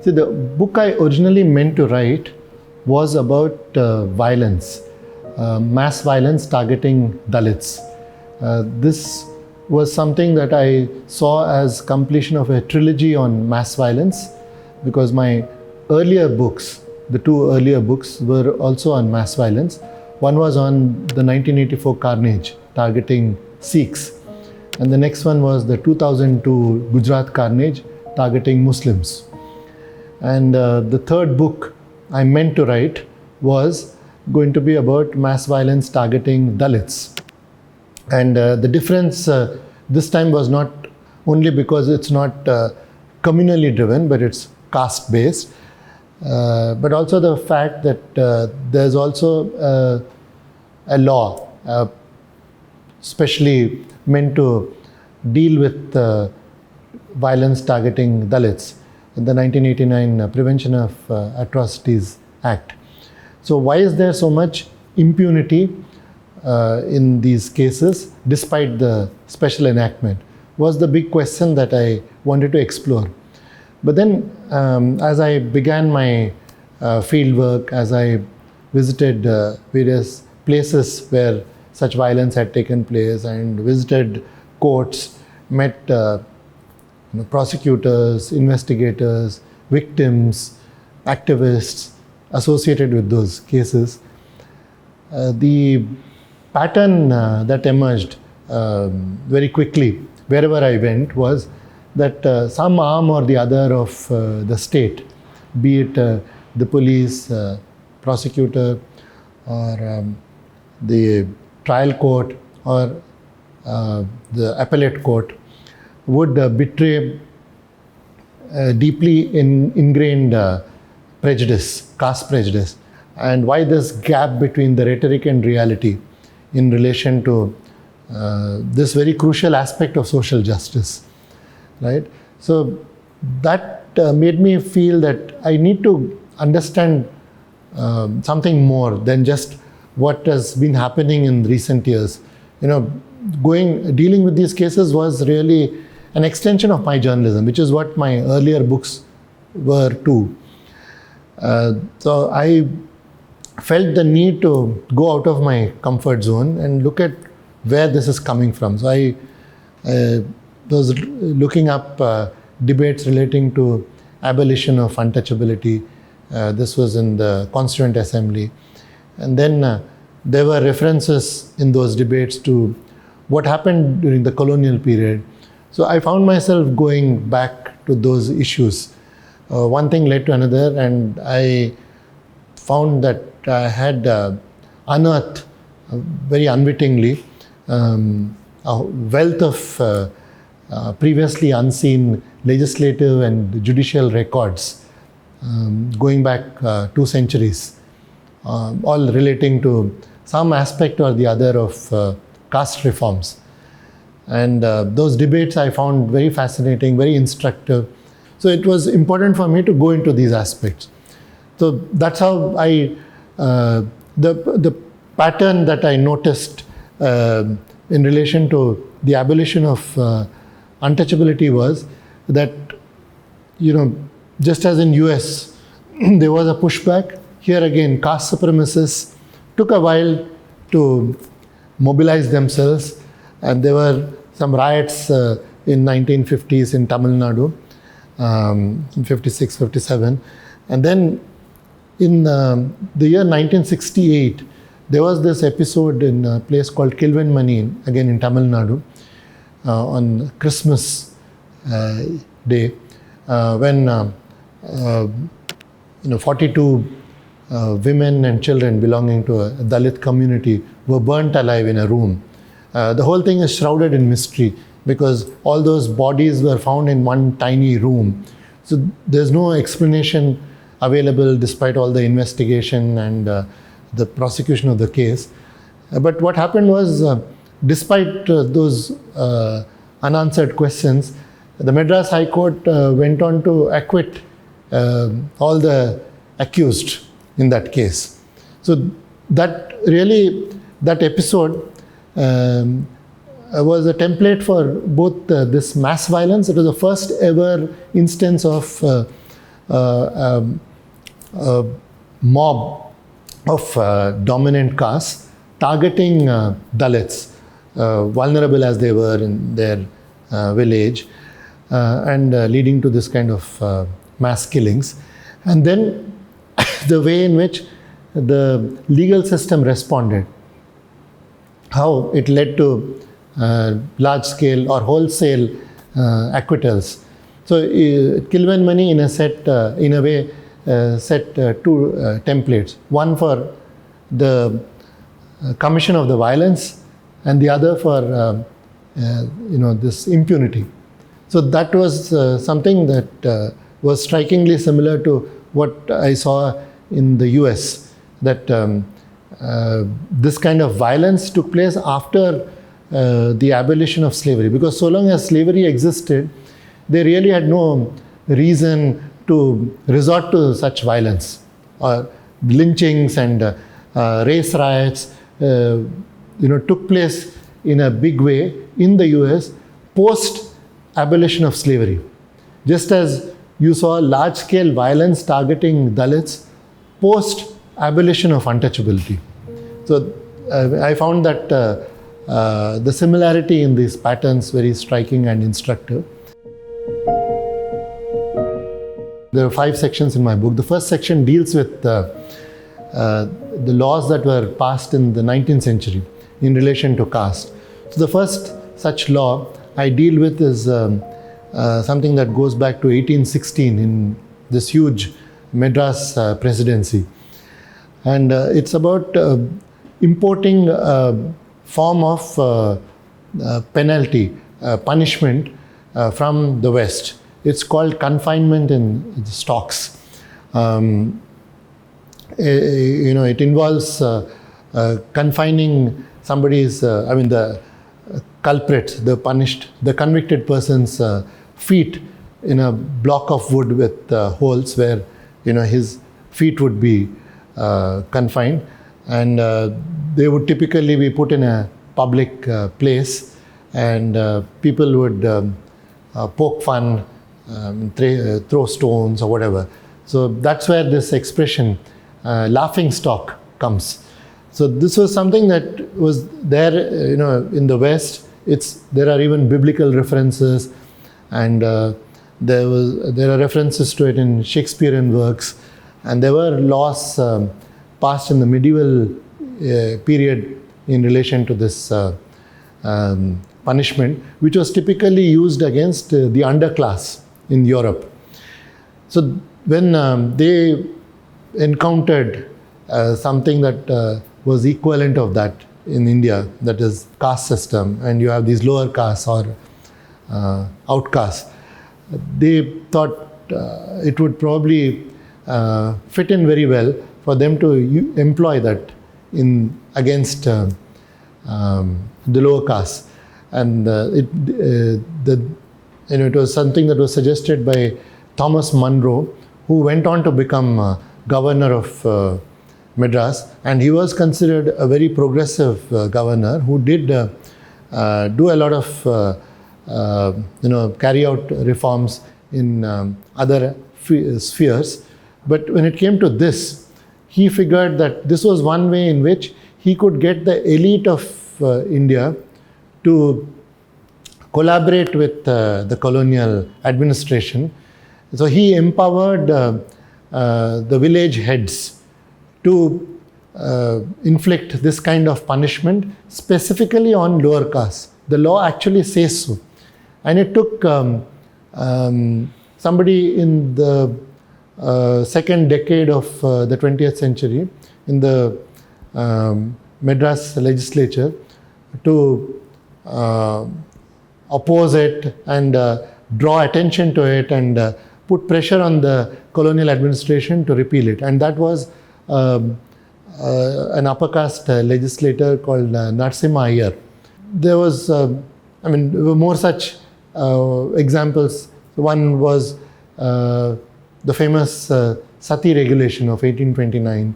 See, the book I originally meant to write was about violence, mass violence targeting Dalits. This was something that I saw as completion of a trilogy on mass violence, because my earlier books, the two earlier books, were also on mass violence. One was on the 1984 carnage targeting Sikhs, and the next one was the 2002 Gujarat carnage targeting Muslims. And the third book I meant to write was going to be about mass violence targeting Dalits. And the difference this time was not only because it's not communally driven, but it's caste based, but also the fact that there's also a law specially meant to deal with violence targeting Dalits, the 1989 Prevention of Atrocities Act. So why is there so much impunity in these cases despite the special enactment, was the big question that I wanted to explore. But then as I began my field work, as I visited various places where such violence had taken place and visited courts, met prosecutors, investigators, victims, activists associated with those cases, the pattern that emerged very quickly wherever I went was that some arm or the other of the state, be it the police, prosecutor, or the trial court, or the appellate court, would betray deeply ingrained prejudice, caste prejudice. And why this gap between the rhetoric and reality in relation to this very crucial aspect of social justice, right? So that made me feel that I need to understand something more than just what has been happening in recent years. Dealing with these cases was really an extension of my journalism, which is what my earlier books were too. So I felt the need to go out of my comfort zone and look at where this is coming from. So I was looking up debates relating to abolition of untouchability. This was in the Constituent Assembly. And then there were references in those debates to what happened during the colonial period. So I found myself going back to those issues. One thing led to another, and I found that I had unearthed very unwittingly a wealth of previously unseen legislative and judicial records going back 2 centuries, all relating to some aspect or the other of caste reforms. And those debates I found very fascinating, very instructive. So it was important for me to go into these aspects. So that's how I, the pattern that I noticed in relation to the abolition of untouchability was that, just as in US, there was a pushback. Here again, caste supremacists took a while to mobilize themselves, and there were some riots in 1950s in Tamil Nadu, in 56, 57. And then in the year 1968, there was this episode in a place called Kilvenmani, again in Tamil Nadu, on Christmas Day, when 42 women and children belonging to a Dalit community were burnt alive in a room. The whole thing is shrouded in mystery because all those bodies were found in one tiny room. So there's no explanation available despite all the investigation and the prosecution of the case. But what happened was, despite those unanswered questions, the Madras High Court went on to acquit all the accused in that case. So that episode was a template for both this mass violence. It was the first ever instance of a mob of dominant castes targeting Dalits, vulnerable as they were in their village, and leading to this kind of mass killings. And then the way in which the legal system responded, how it led to large-scale or wholesale acquittals. So Kilbenmani in a way set two templates, one for the commission of the violence and the other for this impunity. So that was something that was strikingly similar to what I saw in the US, that this kind of violence took place after the abolition of slavery, because so long as slavery existed, they really had no reason to resort to such violence. Lynchings and race riots took place in a big way in the US post abolition of slavery. Just as you saw large-scale violence targeting Dalits post abolition of untouchability. So I found that the similarity in these patterns very striking and instructive. There are 5 sections in my book. The first section deals with the laws that were passed in the 19th century in relation to caste. So the first such law I deal with is something that goes back to 1816 in this huge Madras presidency. And it's about importing a form of penalty, punishment from the West. It's called confinement in stocks. It involves confining somebody's, the culprit, the convicted person's feet in a block of wood with holes where, his feet would be confined, and they would typically be put in a public place, and people would poke fun, throw stones or whatever. So that's where this expression, laughing stock, comes. So this was something that was there, in the West. There are even biblical references, and there are references to it in Shakespearean works, and there were laws passed in the medieval period in relation to this punishment, which was typically used against the underclass in Europe. So when they encountered something that was equivalent of that in India, that is caste system, and you have these lower castes or outcasts, they thought it would probably fit in very well for them to employ that against the lower caste. And it was something that was suggested by Thomas Munro, who went on to become governor of Madras, and he was considered a very progressive governor who did do a lot of carry out reforms in other spheres. But when it came to this, he figured that this was one way in which he could get the elite of India to collaborate with the colonial administration. So he empowered the village heads to inflict this kind of punishment specifically on lower castes. The law actually says so. And it took somebody in the second decade of the 20th century in the Madras legislature to oppose it and draw attention to it and put pressure on the colonial administration to repeal it. And that was an upper caste legislator called Narasimha Iyer. There was, there were more such examples. One was the famous Sati regulation of 1829.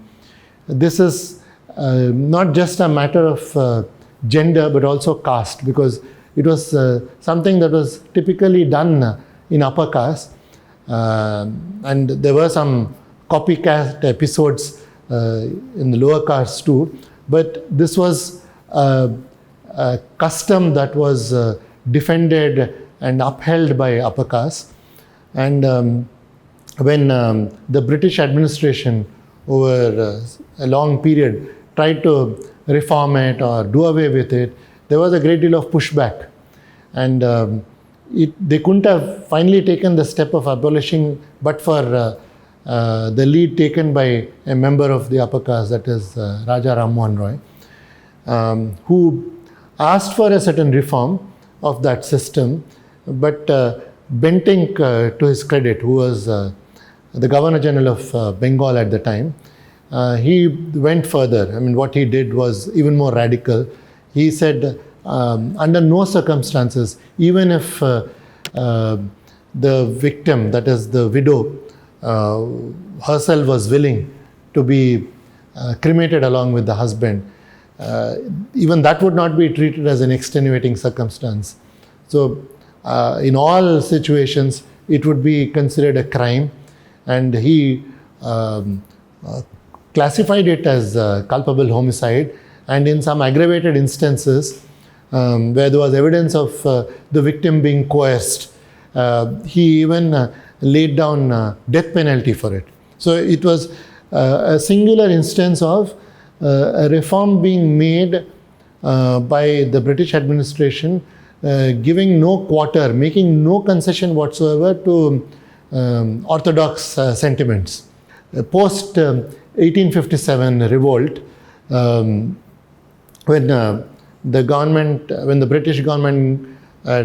This is not just a matter of gender but also caste, because it was something that was typically done in upper caste, And there were some copycat episodes in the lower castes too, but this was a custom that was defended and upheld by upper caste. And when the British administration over a long period tried to reform it or do away with it, there was a great deal of pushback. And they couldn't have finally taken the step of abolishing, but for the lead taken by a member of the upper caste, that is Raja Ram Mohan Roy, who asked for a certain reform of that system. But Bentinck, to his credit, who was the Governor General of Bengal at the time, he went further. I mean, what he did was even more radical. He said, under no circumstances, even if the victim, that is the widow, herself was willing to be cremated along with the husband, even that would not be treated as an extenuating circumstance. So, in all situations, it would be considered a crime, and he classified it as culpable homicide. And in some aggravated instances, where there was evidence of the victim being coerced, he even laid down death penalty for it. So it was a singular instance of a reform being made by the British administration, giving no quarter, making no concession whatsoever to orthodox sentiments. Post 1857 revolt, when the British government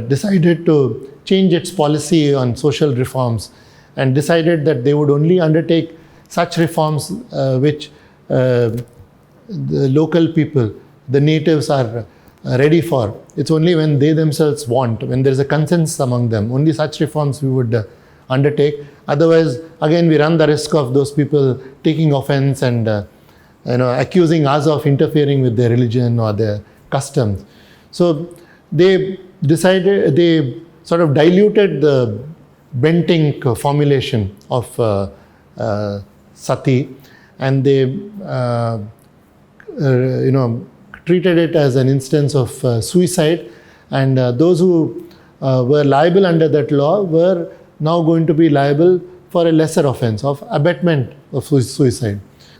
decided to change its policy on social reforms and decided that they would only undertake such reforms which the local people, the natives, are ready for. It's only when they themselves want, when there is a consensus among them, only such reforms we would undertake. Otherwise, again, we run the risk of those people taking offense and accusing us of interfering with their religion or their customs. So they decided, they sort of diluted the Bentinck formulation of sati, and they treated it as an instance of suicide, and those who were liable under that law were now going to be liable for a lesser offense of abetment of suicide.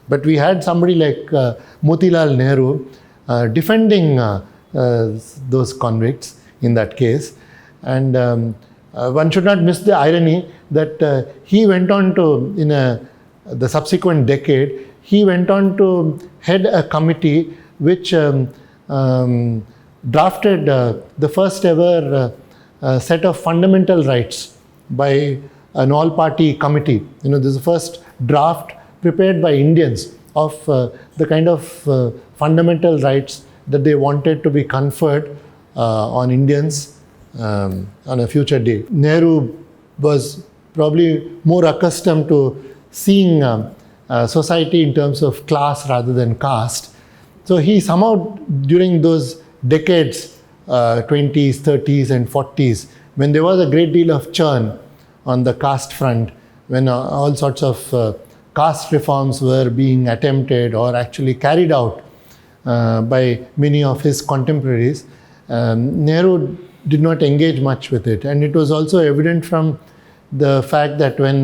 But we had somebody like Motilal Nehru defending those convicts in that case. And one should not miss the irony that he went on to, in the subsequent decade, he went on to head a committee which drafted the first ever set of fundamental rights by an all-party committee. This is the first draft prepared by Indians of the kind of fundamental rights that they wanted to be conferred on Indians on a future day. Nehru was probably more accustomed to seeing society in terms of class rather than caste. So he somehow, during those decades, 20s, 30s and 40s, when there was a great deal of churn on the caste front, when all sorts of caste reforms were being attempted or actually carried out by many of his contemporaries, Nehru did not engage much with it. And it was also evident from the fact that when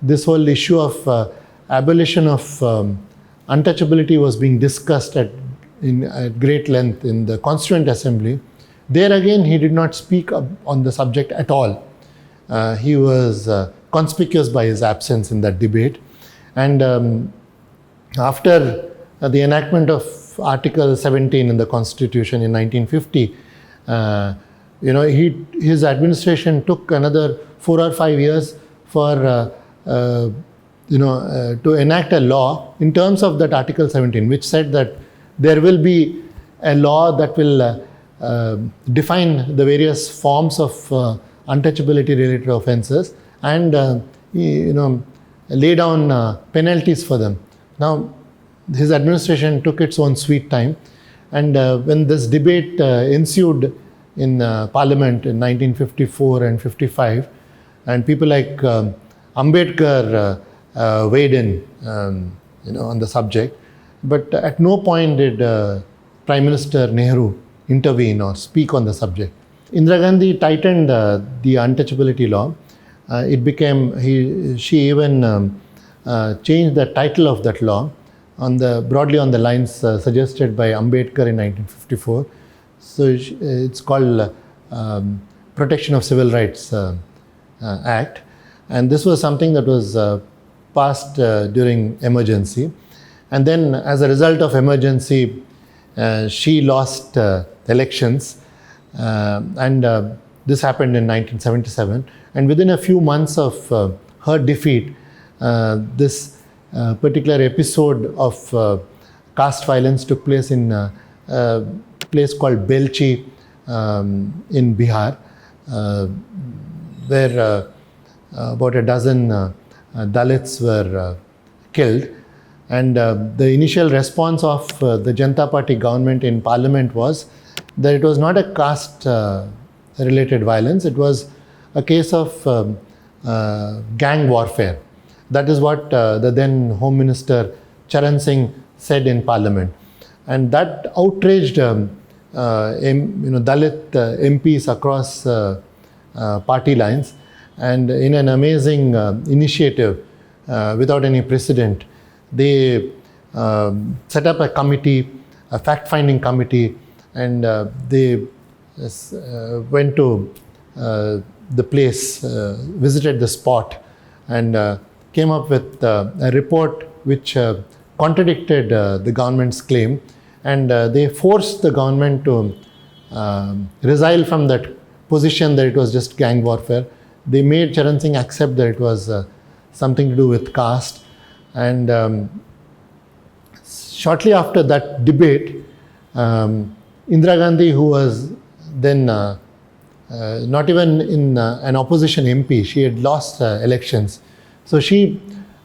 this whole issue of abolition of untouchability was being discussed at great length in the Constituent Assembly, there again he did not speak on the subject at all. He was conspicuous by his absence in that debate. And after the enactment of Article 17 in the Constitution in 1950, his administration took another 4 or 5 years for to enact a law in terms of that Article 17, which said that there will be a law that will define the various forms of untouchability related offences and lay down penalties for them. Now, his administration took its own sweet time, and when this debate ensued in Parliament in 1954 and 55, and people like Ambedkar weighed in, on the subject. But at no point did Prime Minister Nehru intervene or speak on the subject. Indira Gandhi tightened the untouchability law. She even changed the title of that law broadly on the lines suggested by Ambedkar in 1954. So it's called Protection of Civil Rights Act, and this was something that was passed during emergency. And then, as a result of emergency, she lost elections, and this happened in 1977. And within a few months of her defeat, this particular episode of caste violence took place in a place called Belchi in Bihar, where about a dozen Dalits were killed. And the initial response of the Janata Party government in parliament was that it was not a caste related violence, it was a case of gang warfare. That is what the then Home Minister Charan Singh said in parliament. And that outraged Dalit MPs across party lines. And in an amazing initiative, without any precedent, they set up a committee, a fact-finding committee, and they went to the place, visited the spot, and came up with a report which contradicted the government's claim, and they forced the government to resile from that position that it was just gang warfare. They made Charan Singh accept that it was something to do with caste. And shortly after that debate, Indira Gandhi, who was then not even in an opposition MP, she had lost elections. So she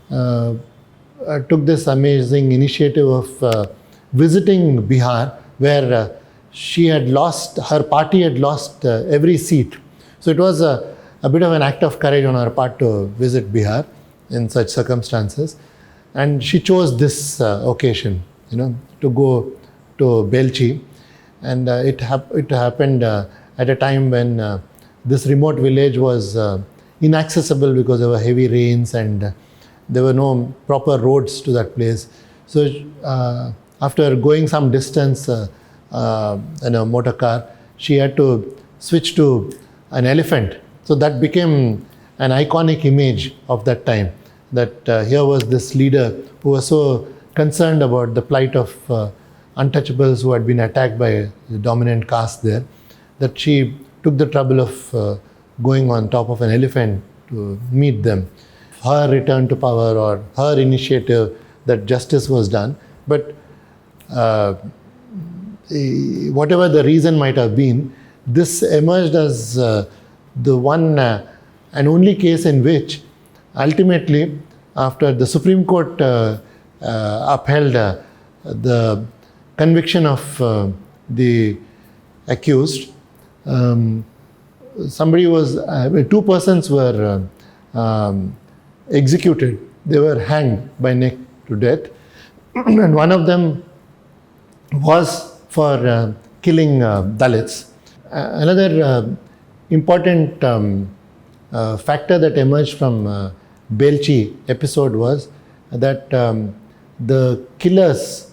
took this amazing initiative of visiting Bihar, where her party had lost every seat. So it was a bit of an act of courage on her part to visit Bihar in such circumstances. And she chose this occasion, to go to Belchi. And it happened at a time when this remote village was inaccessible because there were heavy rains and there were no proper roads to that place. So after going some distance in a motor car, she had to switch to an elephant. So that became an iconic image of that time, that here was this leader who was so concerned about the plight of untouchables who had been attacked by the dominant caste there, that she took the trouble of going on top of an elephant to meet them. Her return to power, or her initiative that justice was done. But whatever the reason might have been, this emerged as the one and only case in which ultimately, after the Supreme Court upheld the conviction of the accused, two persons were executed. They were hanged by neck to death. And one of them was for killing Dalits. Another important factor that emerged from Belchi episode was that the killers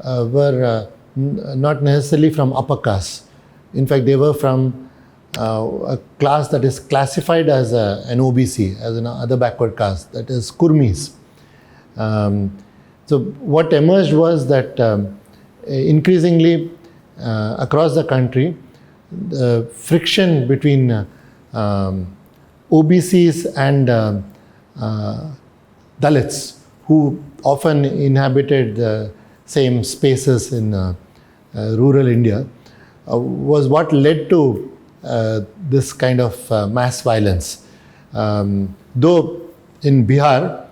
were not necessarily from upper caste. In fact, they were from a class that is classified as an OBC, as an other backward caste, that is Kurmis. So what emerged was that increasingly across the country, the friction between OBCs and Dalits, who often inhabited the same spaces in rural India, was what led to this kind of mass violence. Though in Bihar,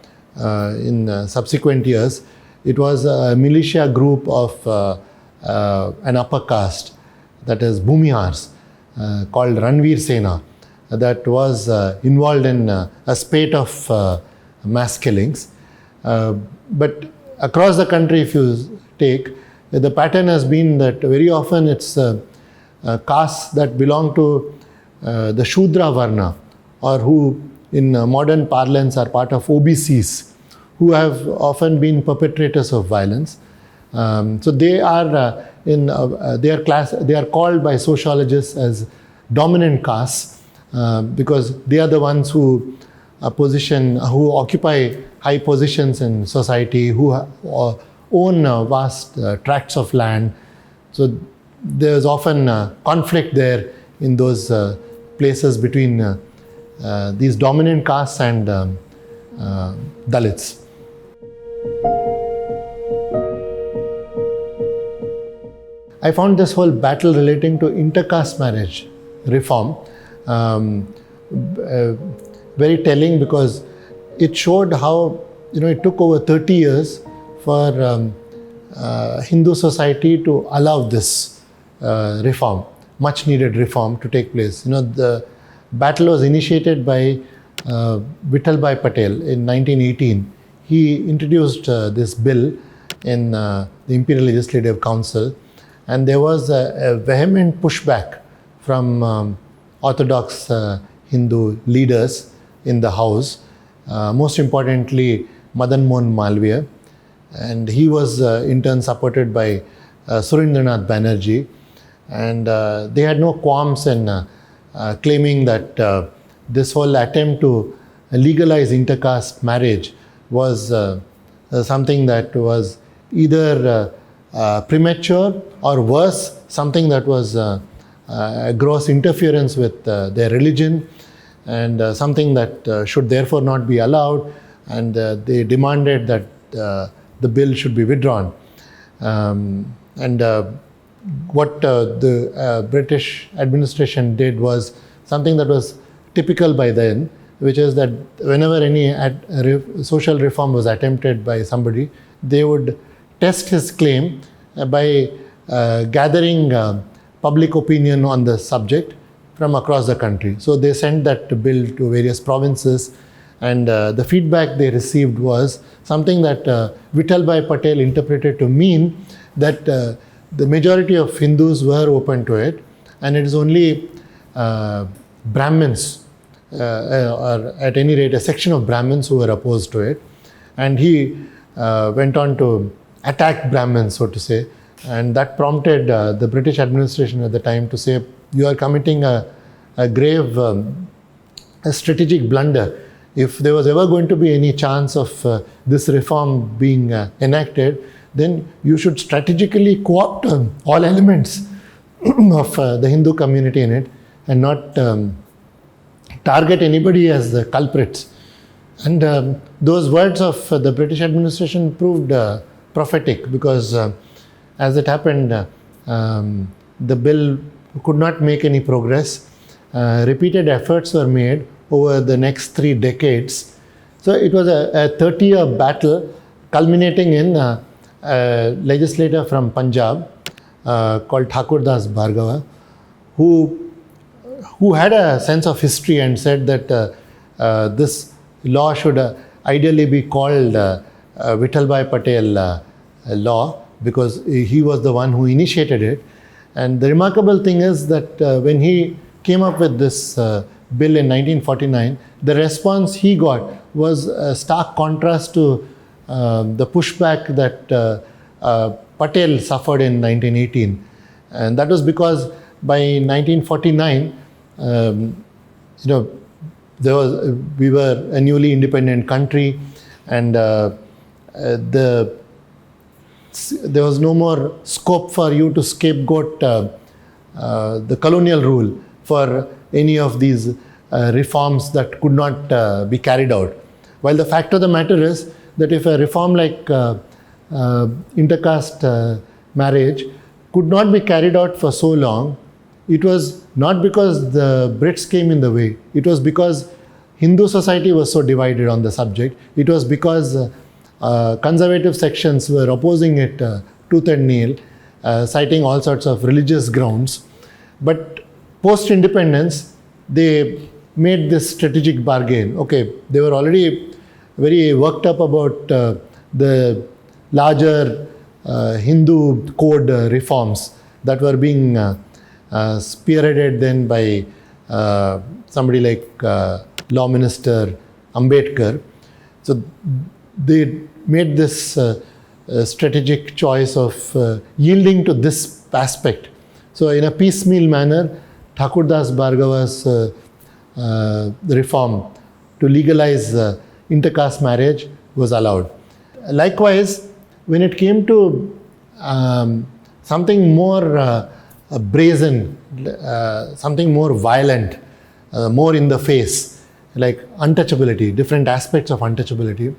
in subsequent years, it was a militia group of an upper caste, that is Bhumihars, called Ranveer Sena. that was involved in a spate of mass killings. But across the country, if you take, the pattern has been that very often it's castes that belong to the Shudra Varna, or who in modern parlance are part of OBCs, who have often been perpetrators of violence. So they are they are called by sociologists as dominant castes because they are the ones who occupy high positions in society, who own vast tracts of land. So there's often conflict there in those places between these dominant castes and Dalits. I found this whole battle relating to intercaste marriage reform very telling, because it showed how it took over 30 years for Hindu society to allow this reform, much needed reform, to take place. The battle was initiated by Vittalbhai Patel in 1918. He introduced this bill in the Imperial Legislative Council, and there was a vehement pushback from orthodox Hindu leaders in the house, most importantly Madan Mohan Malviya, and he was in turn supported by Surendranath Banerjee, and they had no qualms in claiming that this whole attempt to legalize intercaste marriage was something that was either premature, or worse, something that was a gross interference with their religion, and something that should therefore not be allowed, and they demanded that the bill should be withdrawn. What the British administration did was something that was typical by then, which is that whenever any social reform was attempted by somebody, they would test his claim by gathering public opinion on the subject from across the country. So they sent that bill to various provinces, and the feedback they received was something that Vittalbhai Patel interpreted to mean that the majority of Hindus were open to it, and it is only Brahmins, or at any rate a section of Brahmins, who were opposed to it. And he went on to attack Brahmins, so to say, and that prompted the British administration at the time to say, you are committing a grave a strategic blunder. If there was ever going to be any chance of this reform being enacted, then you should strategically co-opt all elements of the Hindu community in it, and not target anybody as the culprits. And those words of the British administration proved prophetic, because as it happened, the bill could not make any progress. Repeated efforts were made over the next 3 decades. So it was a 30-year battle, culminating in a legislator from Punjab called Thakurdas Bhargava, who had a sense of history and said that this law should ideally be called Vittalbhai Patel law, because he was the one who initiated it. And the remarkable thing is that when he came up with this bill in 1949, the response he got was a stark contrast to the pushback that Patel suffered in 1918. And that was because by 1949, we were a newly independent country, and there was no more scope for you to scapegoat the colonial rule for any of these reforms that could not be carried out. While the fact of the matter is that if a reform like intercaste marriage could not be carried out for so long, it was not because the Brits came in the way. It was because Hindu society was so divided on the subject. It was because conservative sections were opposing it tooth and nail, citing all sorts of religious grounds. But post-independence, they made this strategic bargain. Okay, they were already very worked up about the larger Hindu code reforms that were being spearheaded then by somebody like Law Minister Ambedkar. So they made this strategic choice of yielding to this aspect. So in a piecemeal manner, Thakurdas Bhargava's reform to legalize intercaste marriage was allowed. Likewise, when it came to something more brazen, something more violent, more in the face, like untouchability, different aspects of untouchability,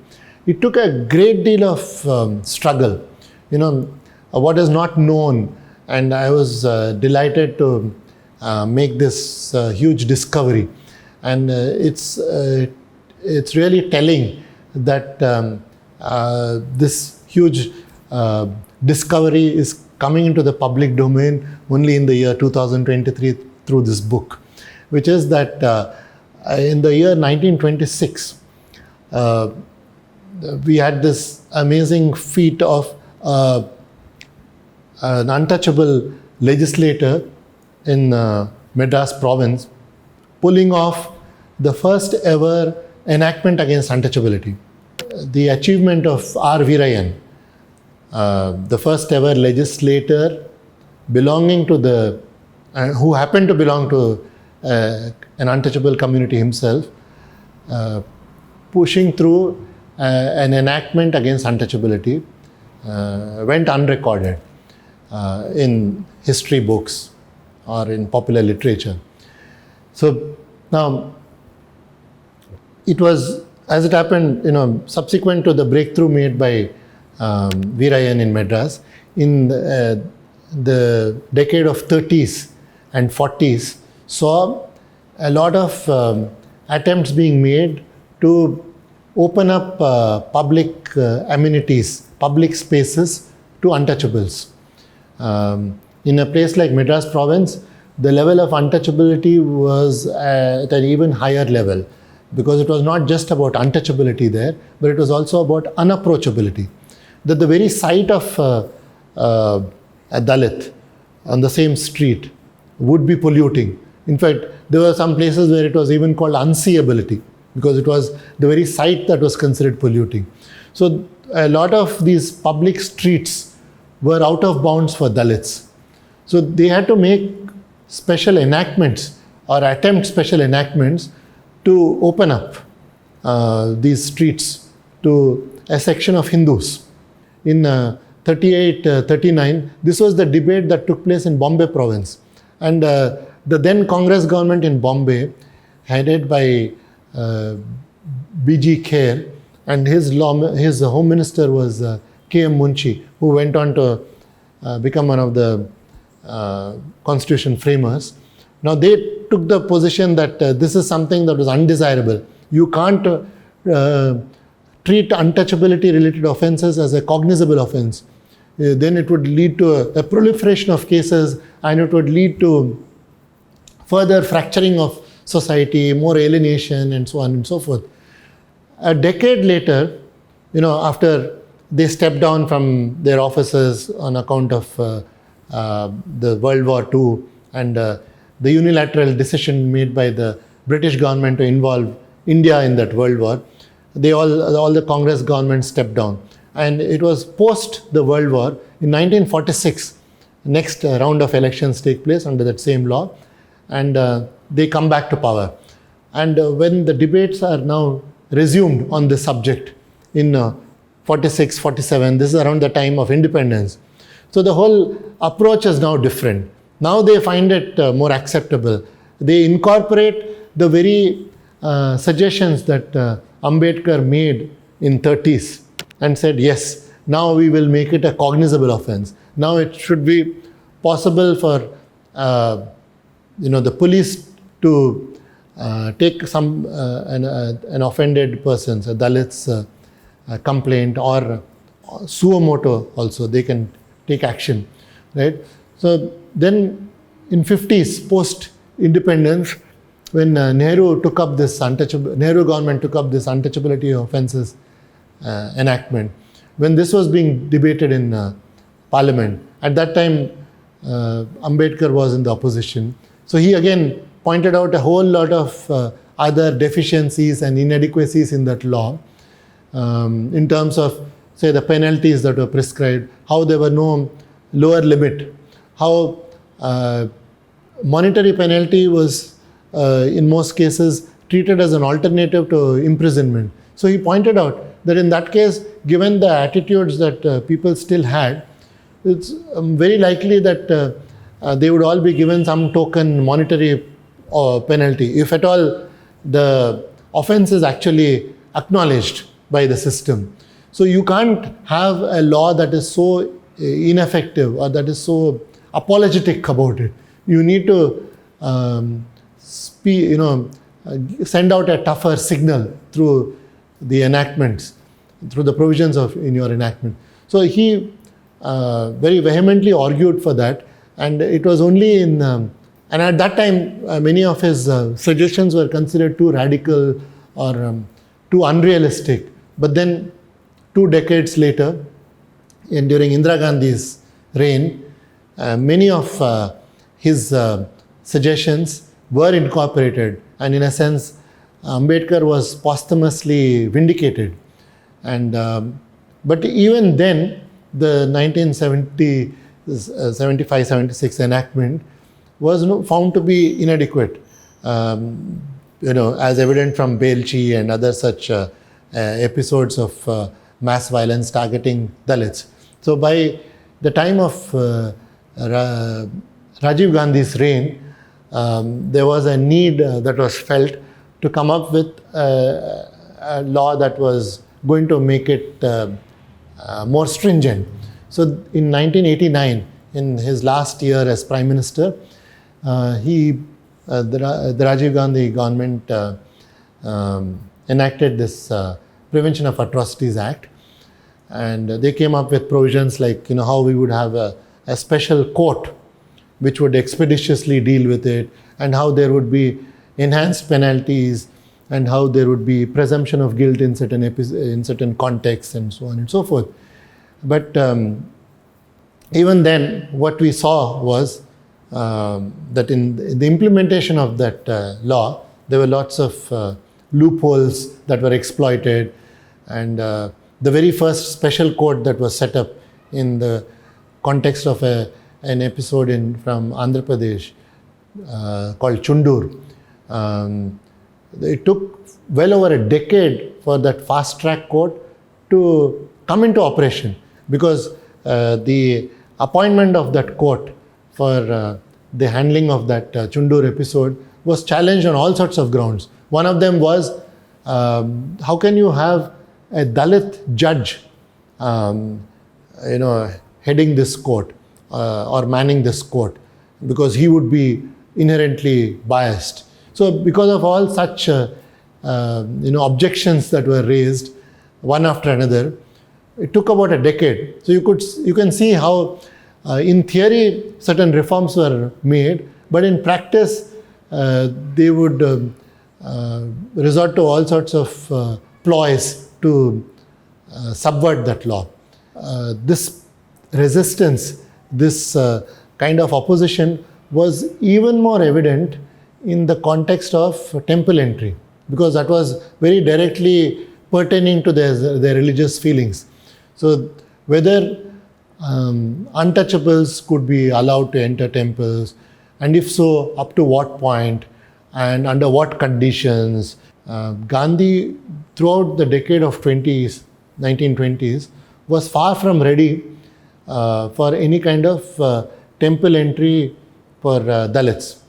it took a great deal of struggle. What is not known, and I was delighted to make this huge discovery. And it's really telling that this huge discovery is coming into the public domain only in the year 2023 through this book, which is that in the year 1926, we had this amazing feat of an untouchable legislator in Madras province pulling off the first ever enactment against untouchability. The achievement of R. Veerayan, the first ever legislator belonging to the, who happened to belong to an untouchable community himself, pushing through an enactment against untouchability, went unrecorded in history books or in popular literature. So now, it was, as it happened, subsequent to the breakthrough made by Veerayan in Madras, in the decade of 30s and 40s, saw a lot of attempts being made to open up public amenities, public spaces to untouchables. In a place like Madras province, the level of untouchability was at an even higher level, because it was not just about untouchability there, but it was also about unapproachability. That the very sight of a Dalit on the same street would be polluting. In fact, there were some places where it was even called unseeability, because it was the very sight that was considered polluting. So a lot of these public streets were out of bounds for Dalits. So they had to make special enactments or attempt special enactments to open up these streets to a section of Hindus. In 38-39, this was the debate that took place in Bombay province. And the then Congress government in Bombay, headed by B.G. Kher, and his home minister was K.M. Munshi, who went on to become one of the constitution framers. Now they took the position that this is something that was undesirable. You can't treat untouchability related offences as a cognizable offence. Then it would lead to a proliferation of cases, and it would lead to further fracturing of society, more alienation, and so on and so forth. A decade later, after they stepped down from their offices on account of the World War II and the unilateral decision made by the British government to involve India in that World War, all the Congress government stepped down. And it was post the World War, in 1946, next round of elections take place under that same law, and they come back to power. And when the debates are now resumed on this subject in 46, 47, this is around the time of independence. So the whole approach is now different. Now they find it more acceptable. They incorporate the very suggestions that Ambedkar made in 30s and said, yes, now we will make it a cognizable offense. Now it should be possible for the police to take an offended person's, a Dalit's complaint, or suo moto also, they can take action, right? So then in 50s, post-independence, when Nehru government took up this untouchability offences enactment, when this was being debated in Parliament, at that time Ambedkar was in the opposition. So he again pointed out a whole lot of other deficiencies and inadequacies in that law, in terms of, say, the penalties that were prescribed, how there were no lower limit, how monetary penalty was in most cases treated as an alternative to imprisonment. So he pointed out that in that case, given the attitudes that people still had, it's very likely that they would all be given some token monetary penalty, if at all the offense is actually acknowledged by the system. So you can't have a law that is so ineffective or that is so apologetic about it. You need to send out a tougher signal through the enactments, through the provisions in your enactment. So he very vehemently argued for that, and it was only and at that time many of his suggestions were considered too radical or too unrealistic. But then 2 decades later, and during Indira Gandhi's reign, many of his suggestions were incorporated, and in a sense Ambedkar was posthumously vindicated. And but even then, the 1975-76 enactment was found to be inadequate, as evident from Belchi and other such episodes of mass violence targeting Dalits. So by the time of Rajiv Gandhi's reign, there was a need that was felt to come up with a law that was going to make it more stringent. So in 1989, in his last year as Prime Minister, the Rajiv Gandhi government enacted this Prevention of Atrocities Act, and they came up with provisions like how we would have a special court which would expeditiously deal with it, and how there would be enhanced penalties, and how there would be presumption of guilt in certain contexts, and so on and so forth. But even then, what we saw was that in the implementation of that law, there were lots of loopholes that were exploited, and the very first special court that was set up in the context of an episode from Andhra Pradesh called Chundur. It took well over a decade for that fast track court to come into operation, because the appointment of that court for the handling of that Chundur episode was challenged on all sorts of grounds. One of them was, how can you have a Dalit judge heading this court or manning this court, because he would be inherently biased. So because of all such objections that were raised one after another, it took about a decade. So you can see how in theory certain reforms were made, but in practice they would resort to all sorts of ploys to subvert that law. This resistance, this kind of opposition was even more evident in the context of temple entry, because that was very directly pertaining to their religious feelings. So whether untouchables could be allowed to enter temples, and if so, up to what point and under what conditions. Gandhi, throughout the decade of 1920s, was far from ready for any kind of temple entry for Dalits.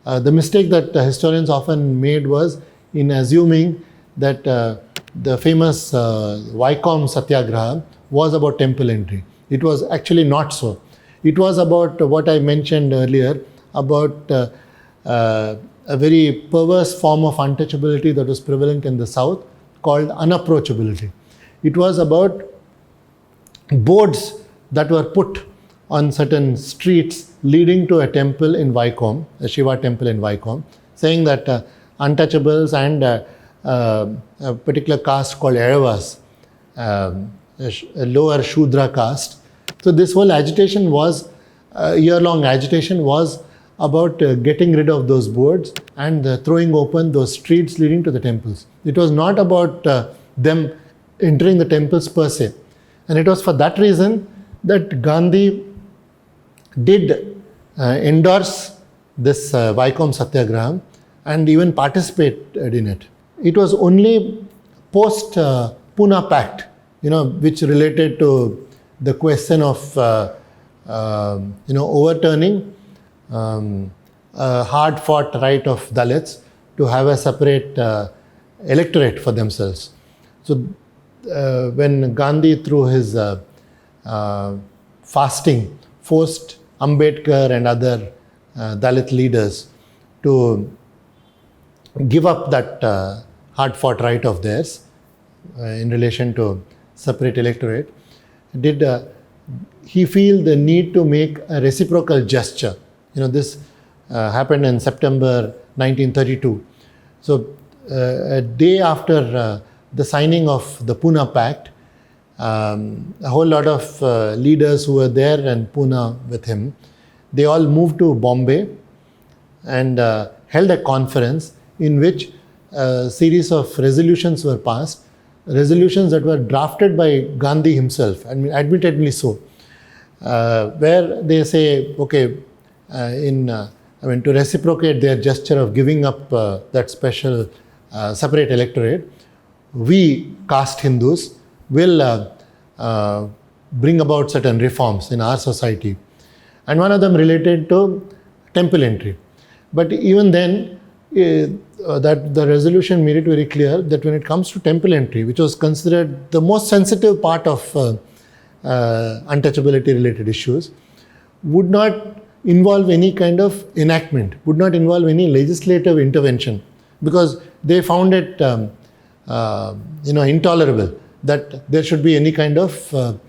The mistake that historians often made was in assuming that the famous Vaikom Satyagraha was about temple entry. It was actually not so. It was about what I mentioned earlier, about a very perverse form of untouchability that was prevalent in the South called unapproachability. It was about boards that were put on certain streets leading to a temple in Vaikom, a Shiva temple in Vaikom, saying that untouchables and a particular caste called Eravas, a lower Shudra caste. So this whole agitation was, year-long agitation was about getting rid of those boards and throwing open those streets leading to the temples. It was not about them entering the temples per se. And it was for that reason that Gandhi did endorse this Vaikom Satyagraha and even participated in it. It was only post Pune Pact, which related to the question of overturning a hard-fought right of Dalits to have a separate electorate for themselves. So when Gandhi, through his fasting, forced Ambedkar and other Dalit leaders to give up that hard-fought right of theirs in relation to separate electorate, did he feel the need to make a reciprocal gesture? This happened in September 1932. So a day after the signing of the Pune Pact, a whole lot of leaders who were there in Pune with him, they all moved to Bombay and held a conference in which a series of resolutions were passed, resolutions that were drafted by Gandhi himself, admittedly so, where they say, okay, to reciprocate their gesture of giving up that special separate electorate, we caste Hindus will bring about certain reforms in our society. And one of them related to temple entry. But even then, that the resolution made it very clear that when it comes to temple entry, which was considered the most sensitive part of untouchability related issues, would not involve any kind of enactment, would not involve any legislative intervention, because they found it intolerable that there should be any kind of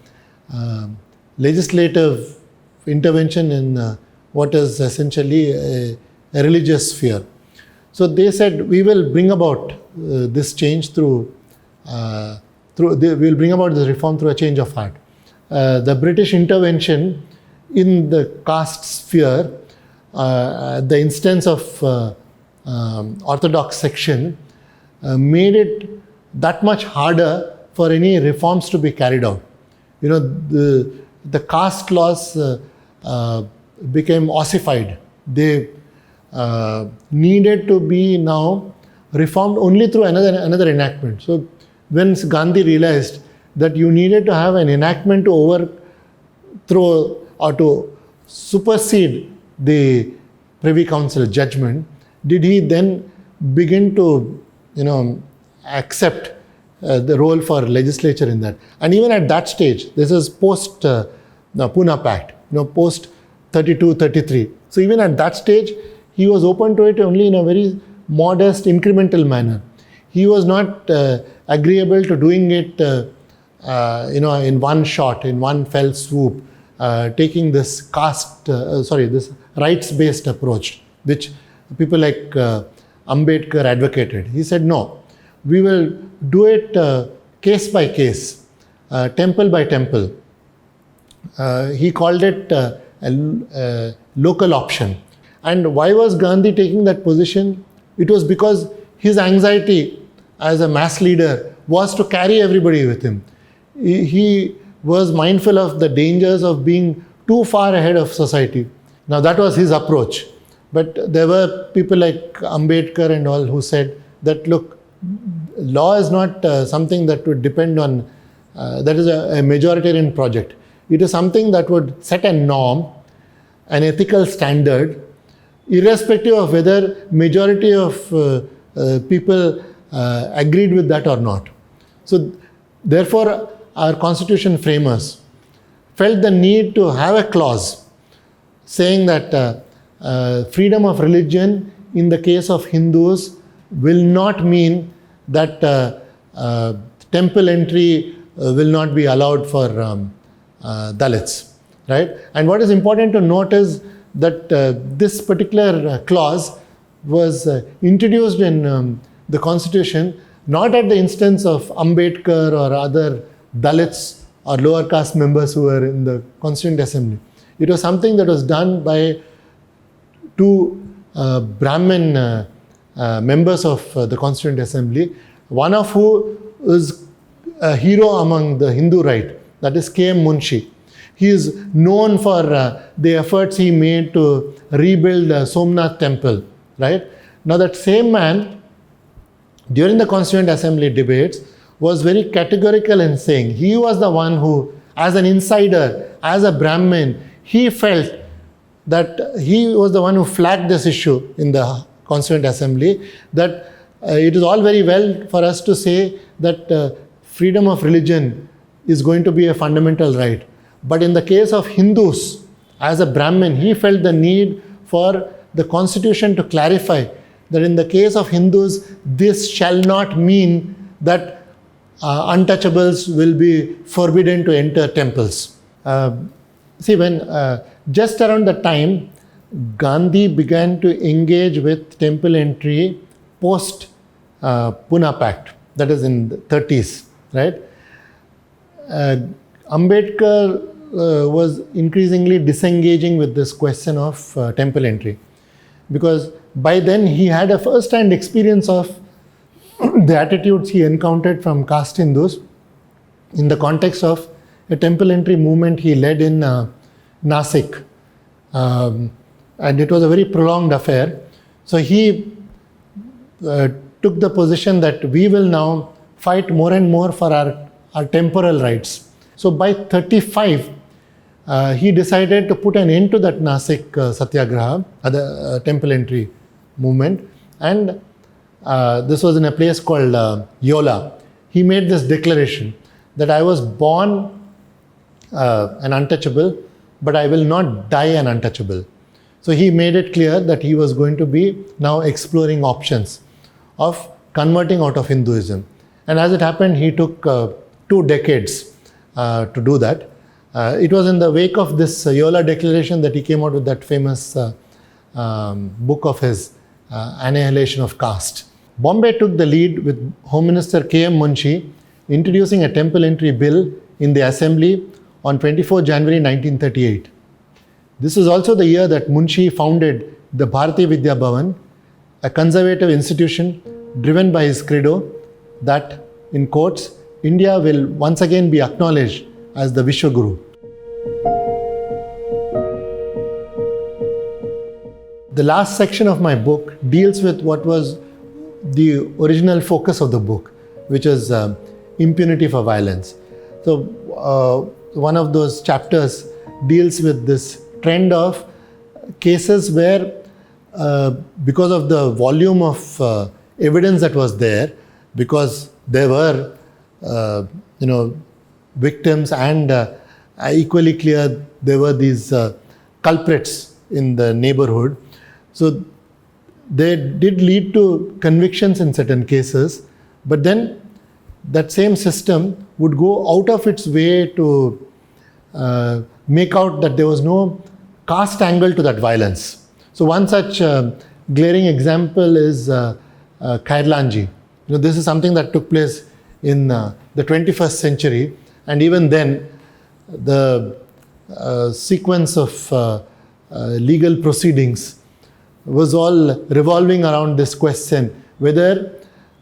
legislative intervention in what is essentially a religious sphere. So they said, we will bring about this change we will bring about this reform through a change of heart. The British intervention in the caste sphere, the instance of orthodox section, made it that much harder for any reforms to be carried out. The caste laws became ossified. They needed to be now reformed only through another enactment. So when Gandhi realized that you needed to have an enactment to overthrow or to supersede the Privy Council judgment, did he then begin to accept the role for legislature in that? And even at that stage, this is post the Pune Pact, post 32, 33. So even at that stage, he was open to it only in a very modest, incremental manner. He was not agreeable to doing it, in one shot, in one fell swoop, taking this this rights-based approach, which people like Ambedkar advocated. He said, no, we will do it case by case, temple by temple. He called it a local option. And why was Gandhi taking that position? It was because his anxiety as a mass leader was to carry everybody with him. He was mindful of the dangers of being too far ahead of society. Now that was his approach. But there were people like Ambedkar and all who said that, look, law is not something that would depend on, that is a majoritarian project. It is something that would set a norm, an ethical standard, irrespective of whether majority of people agreed with that or not. So therefore, our constitution framers felt the need to have a clause saying that freedom of religion in the case of Hindus will not mean that temple entry will not be allowed for Dalits, right? And what is important to note is that this particular clause was introduced in the constitution, not at the instance of Ambedkar or other Dalits or lower caste members who were in the Constituent Assembly. It was something that was done by two Brahmin members of the Constituent Assembly, one of who is a hero among the Hindu right, that is K.M. Munshi. He is known for the efforts he made to rebuild Somnath temple, right? Now that same man, during the Constituent Assembly debates, was very categorical in saying he was the one who, as an insider, as a Brahmin, he felt that he was the one who flagged this issue in the Constituent Assembly, that it is all very well for us to say that freedom of religion is going to be a fundamental right. But in the case of Hindus, as a Brahmin, he felt the need for the constitution to clarify that in the case of Hindus, this shall not mean that untouchables will be forbidden to enter temples. See, when just around the time Gandhi began to engage with temple entry post Pune Pact, that is in the 30s, right? Ambedkar was increasingly disengaging with this question of temple entry, because by then he had a first-hand experience of the attitudes he encountered from caste Hindus in the context of a temple entry movement he led in Nasik. And it was a very prolonged affair. So he took the position that we will now fight more and more for our temporal rights. So by 35, he decided to put an end to that Nasik Satyagraha, the temple entry movement. And this was in a place called Yola. He made this declaration that I was born an untouchable, but I will not die an untouchable. So he made it clear that he was going to be now exploring options of converting out of Hinduism. And as it happened, he took 2 decades to do that. It was in the wake of this Yola declaration that he came out with that famous book of his, Annihilation of Caste. Bombay took the lead with Home Minister K.M. Munshi introducing a temple entry bill in the Assembly on 24 January 1938. This is also the year that Munshi founded the Bharati Vidya Bhavan, a conservative institution driven by his credo that, in quotes, India will once again be acknowledged as the Vishwaguru. The last section of my book deals with what was the original focus of the book, which is impunity for violence. So one of those chapters deals with this trend of cases where because of the volume of evidence that was there, because there were victims and equally clear there were these culprits in the neighborhood. So they did lead to convictions in certain cases, but then that same system would go out of its way to make out that there was no caste angle to that violence. So one such glaring example is Khairlanji. This is something that took place in the 21st century, and even then the sequence of legal proceedings was all revolving around this question whether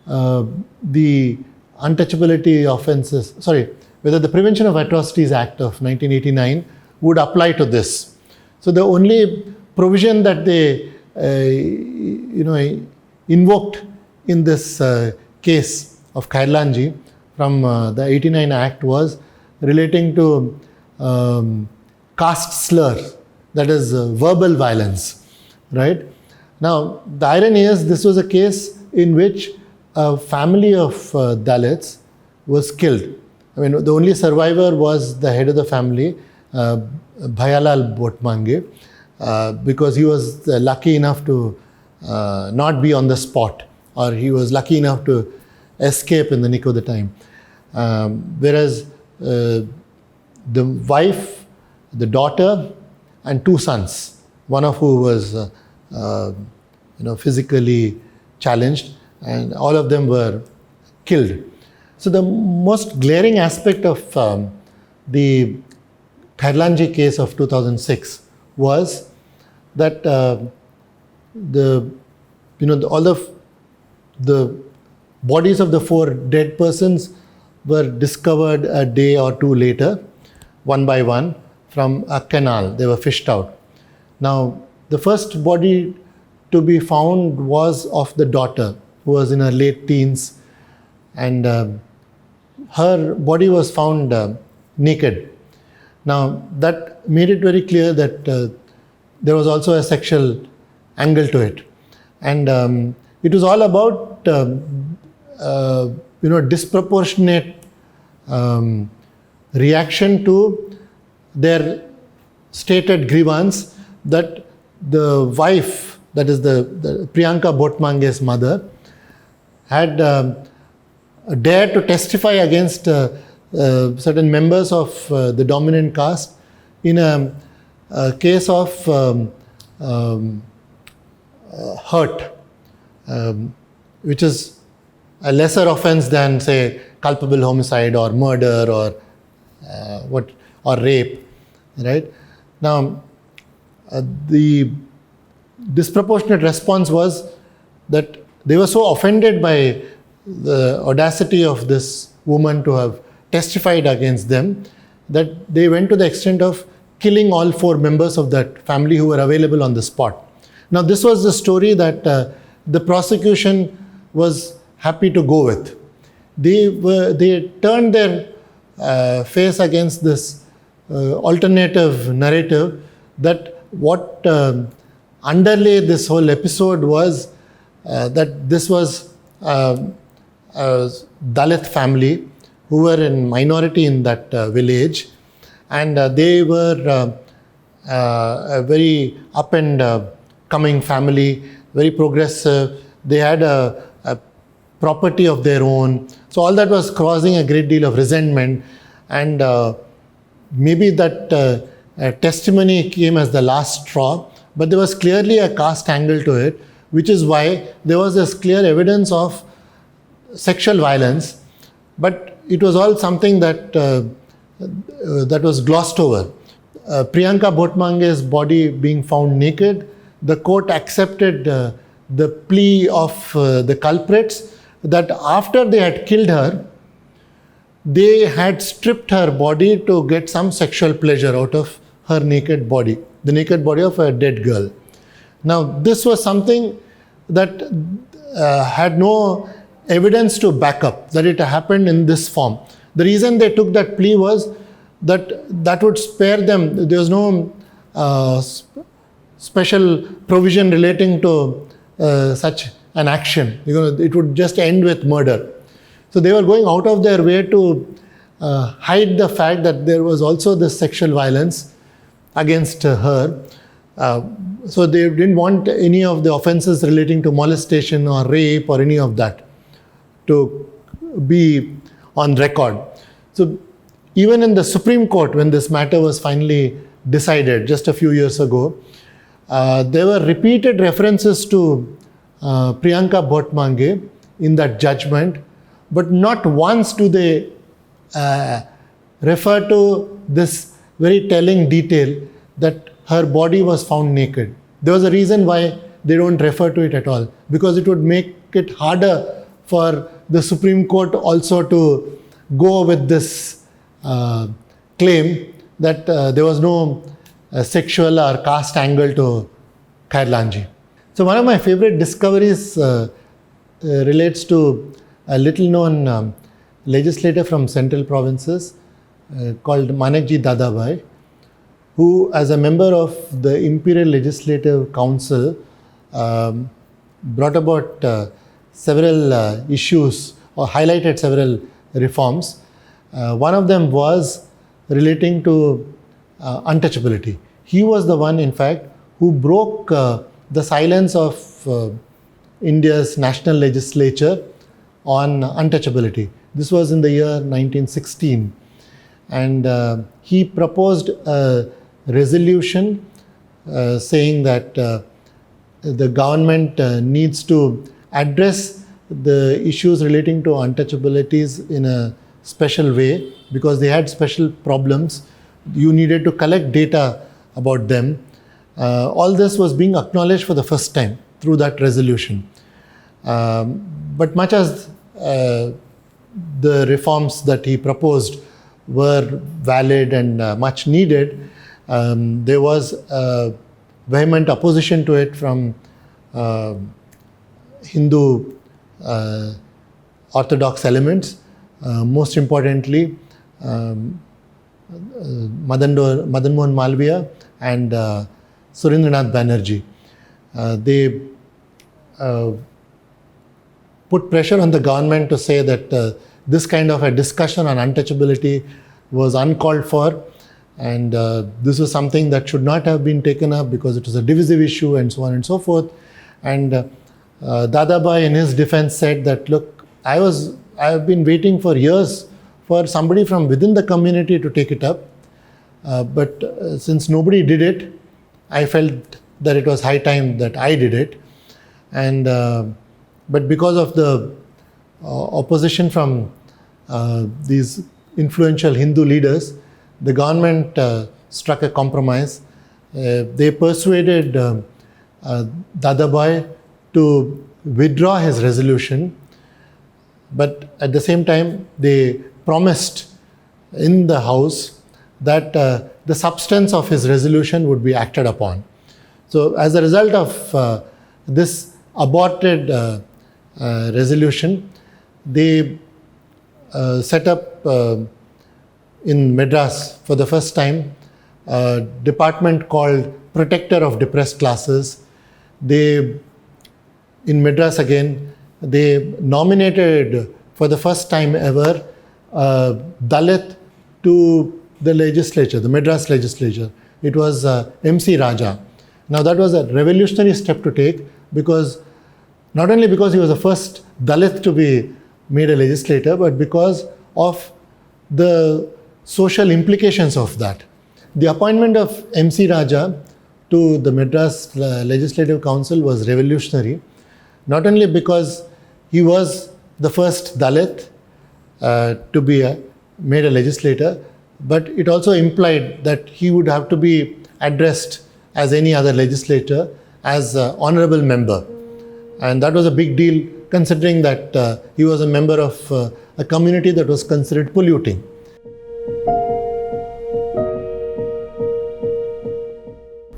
the untouchability offences, whether the Prevention of Atrocities Act of 1989 would apply to this. So the only provision that they invoked in this case of Khairlanji from the 89 Act was relating to caste slur, that is verbal violence, right? Now the irony is this was a case in which a family of Dalits was killed. I mean, the only survivor was the head of the family, Bhayalal Botmange, because he was lucky enough to not be on the spot, or he was lucky enough to escape in the nick of the time. Whereas the wife, the daughter, and 2 sons, one of who was physically challenged, and all of them were killed. So the most glaring aspect of the Khairlanji case of 2006 was that all of the bodies of the 4 dead persons were discovered a day or two later, one by one, from a canal. They were fished out. Now, the first body to be found was of the daughter, who was in her late teens, and her body was found naked. Now, that made it very clear that there was also a sexual angle to it. And it was all about disproportionate reaction to their stated grievance that the wife, that is the Priyanka Bhotmange's mother, had dared to testify against certain members of the dominant caste in a case of hurt, which is a lesser offense than, say, culpable homicide or murder or rape, right? Now, the disproportionate response was that they were so offended by the audacity of this woman to have testified against them that they went to the extent of killing all 4 members of that family who were available on the spot. Now, this was the story that the prosecution was happy to go with. They turned their face against this alternative narrative that what underlay this whole episode was that this was a Dalit family who were in minority in that village, and they were a very up and coming family, very progressive. They had a property of their own. So all that was causing a great deal of resentment, and maybe that testimony came as the last straw, but there was clearly a caste angle to it, which is why there was this clear evidence of sexual violence, but it was all something that that was glossed over. Priyanka Bhotmange's body being found naked, the court accepted the plea of the culprits that after they had killed her, they had stripped her body to get some sexual pleasure out of her naked body, the naked body of a dead girl. Now, this was something that had no evidence to back up that it happened in this form. The reason they took that plea was that that would spare them. There was no special provision relating to such an action. It would just end with murder. So they were going out of their way to hide the fact that there was also this sexual violence against her. So they didn't want any of the offenses relating to molestation or rape or any of that to be on record. So even in the Supreme Court, when this matter was finally decided just a few years ago, there were repeated references to Priyanka Bhotmange in that judgment, but not once do they refer to this very telling detail that her body was found naked. There was a reason why they don't refer to it at all, because it would make it harder for the Supreme Court also to go with this claim that there was no sexual or caste angle to Khairlanji. So one of my favorite discoveries relates to a little known legislator from central provinces called Manekji Dadabhai, who as a member of the Imperial Legislative Council brought about several issues or highlighted several reforms. One of them was relating to untouchability. He was the one, in fact, who broke the silence of India's national legislature on untouchability. This was in the year 1916, and he proposed a resolution saying that the government needs to address the issues relating to untouchabilities in a special way because they had special problems. You needed to collect data about them. All this was being acknowledged for the first time through that resolution. But much as the reforms that he proposed were valid and much needed, there was a vehement opposition to it from Hindu orthodox elements. Most importantly, Madan Mohan Malviya and Surendranath Banerjee. They put pressure on the government to say that this kind of a discussion on untouchability was uncalled for, and this was something that should not have been taken up because it was a divisive issue and so on and so forth. And Dadabhai in his defense said that, look, I have been waiting for years for somebody from within the community to take it up, but since nobody did it, I felt that it was high time that I did it. And but because of the opposition from these influential Hindu leaders, the government struck a compromise. They persuaded Dadabhai to withdraw his resolution, but at the same time they promised in the house that the substance of his resolution would be acted upon. So as a result of this aborted resolution, they set up in Madras for the first time a department called Protector of Depressed Classes. In Madras again, they nominated for the first time ever Dalit to the legislature, the Madras legislature. It was MC Raja. Now that was a revolutionary step to take, because not only because he was the first Dalit to be made a legislator, but because of the social implications of that. The appointment of MC Raja to the Madras Legislative Council was revolutionary, not only because he was the first Dalit to be made a legislator, but it also implied that he would have to be addressed as any other legislator as an honorable member. And that was a big deal, considering that he was a member of a community that was considered polluting.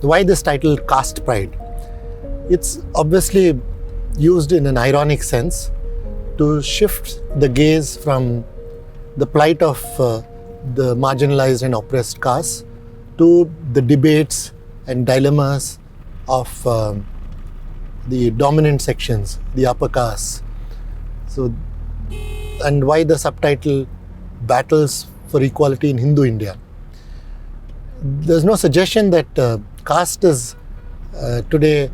Why this title, Caste Pride? It's obviously used in an ironic sense to shift the gaze from the plight of the marginalized and oppressed castes to the debates and dilemmas of the dominant sections, the upper castes. So, and why the subtitle, Battles for Equality in Hindu India? There's no suggestion that caste is today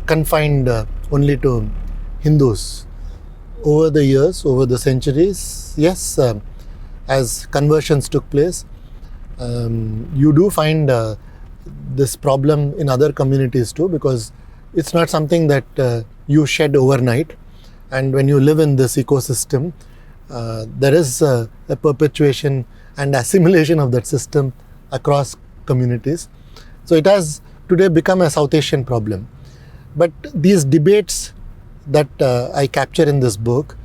confined only to Hindus. Over the years, over the centuries, yes, as conversions took place, you do find this problem in other communities too, because it's not something that you shed overnight. And when you live in this ecosystem, there is a perpetuation and assimilation of that system across communities. So it has today become a South Asian problem. But these debates that I capture in this book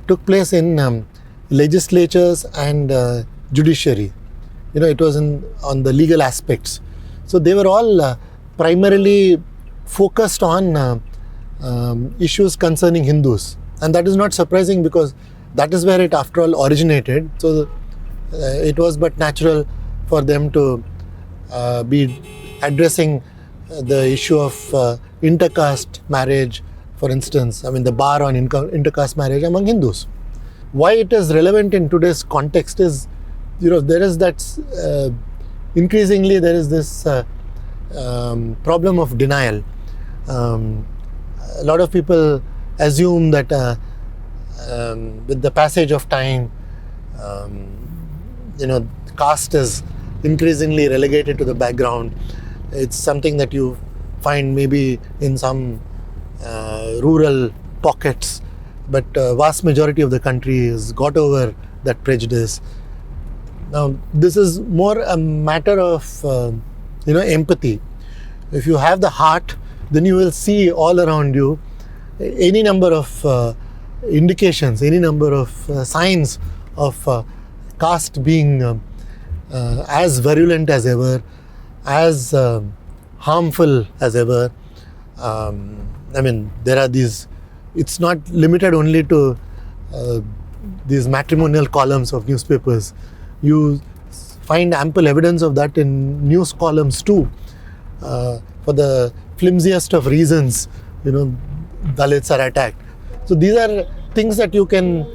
took place in legislatures and judiciary. You know, it was on the legal aspects. So they were all primarily focused on issues concerning Hindus. And that is not surprising, because that is where it after all originated. So it was but natural for them to be addressing the issue of intercaste marriage, for instance. I mean, the bar on intercaste marriage among Hindus. Why it is relevant in today's context is, you know, there is that increasingly there is this problem of denial. A lot of people assume that with the passage of time, you know, caste is increasingly relegated to the background. It's something that you find maybe in some rural pockets, but vast majority of the country has got over that prejudice. Now, this is more a matter of empathy. If you have the heart, then you will see all around you any number of indications, any number of signs of caste being as virulent as ever, as harmful as ever. There are these, it's not limited only to these matrimonial columns of newspapers. You find ample evidence of that in news columns too. For the flimsiest of reasons, Dalits are attacked. So these are things that you can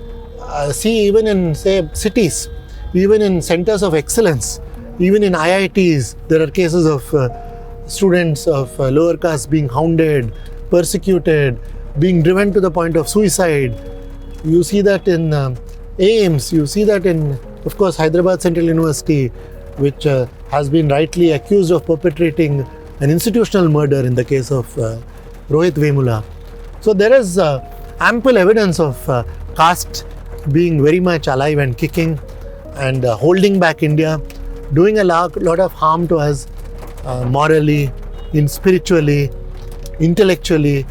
see even in, say, cities, even in centers of excellence, even in IITs. There are cases of students of lower caste being hounded, persecuted, being driven to the point of suicide. You see that in AIMS, you see that in, of course, Hyderabad Central University, which has been rightly accused of perpetrating an institutional murder in the case of Rohit Vemula. So there is ample evidence of caste being very much alive and kicking and holding back India, doing a lot of harm to us morally, spiritually, intellectually,